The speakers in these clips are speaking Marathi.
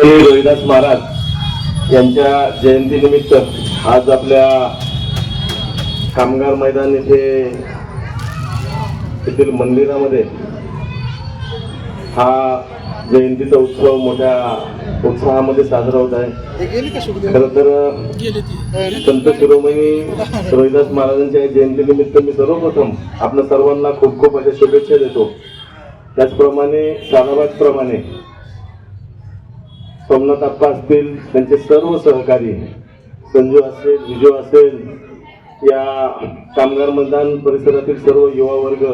रोहिदास महाराज यांच्या जयंतीनिमित्त आज आपल्या कामगार मैदान येथील मंदिरामध्ये हा जयंतीचा उत्सव मोठ्या उत्साहामध्ये साजरा होत आहे। खरं तर संत शिरोमणी रोहिदास महाराजांच्या जयंतीनिमित्त मी सर्वप्रथम आपल्या सर्वांना खूप खूप अशा शुभेच्छा देतो। त्याचप्रमाणे सालाबादप्रमाणे सोमनाथ आप्पा असतील, त्यांचे सर्व सहकारी संजू असेल, विजू असेल, या कामगार मैदान परिसरातील सर्व युवा वर्ग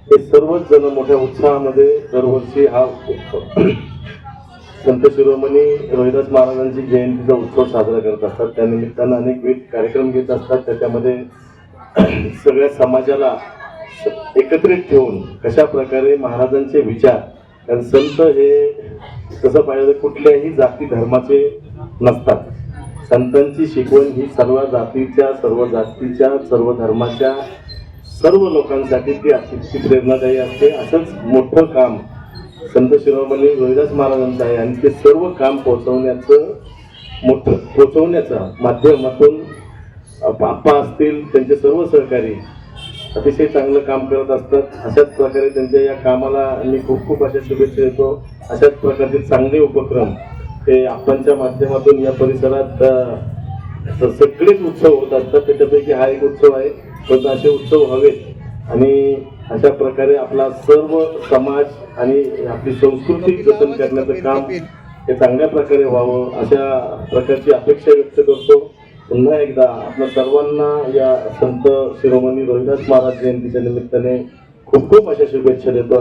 हे सर्वच जण मोठ्या उत्साहामध्ये दरवर्षी हा संत शिरोमणी रोहिदास महाराजांची जयंतीचा उत्सव साजरा करत असतात। त्या निमित्तानं अनेक विविध कार्यक्रम घेत असतात। त्याच्यामध्ये सगळ्या समाजाला एकत्रित ठेवून कशा प्रकारे महाराजांचे विचार, कारण संत हे तसं पाहिलं कुठल्याही जाती धर्माचे नसतात। संतांची शिकवण ही सर्व जातीच्या, सर्व जातीच्या, सर्व धर्माच्या, सर्व लोकांसाठी ती अतिशय प्रेरणादायी असते। असंच मोठं काम संत शिरोमणी रोहिदास महाराजांचं आहे आणि ते सर्व काम पोचवण्याचा माध्यमातून आप्पा असतील, त्यांचे सर्व सहकारी अतिशय चांगलं काम करत असतात। अशाच प्रकारे त्यांच्या या कामाला मी खूप खूप अशा शुभेच्छा देतो। अशाच प्रकारचे चांगले उपक्रम हे आप्पांच्या माध्यमातून या परिसरात सगळेच उत्सव होत असतात। त्याच्यापैकी हा एक उत्सव आहे, पण असे उत्सव हवेत आणि अशा प्रकारे आपला सर्व समाज आणि आपली संस्कृती जतन करण्याचं काम हे चांगल्या प्रकारे व्हावं अशा प्रकारची अपेक्षा व्यक्त करतो। पुन्हा एकदा आपल्या सर्वांना या संत शिरोमणी रोहिदास महाराज जयंतीच्या निमित्ताने खूप खूप अशा शुभेच्छा देतो।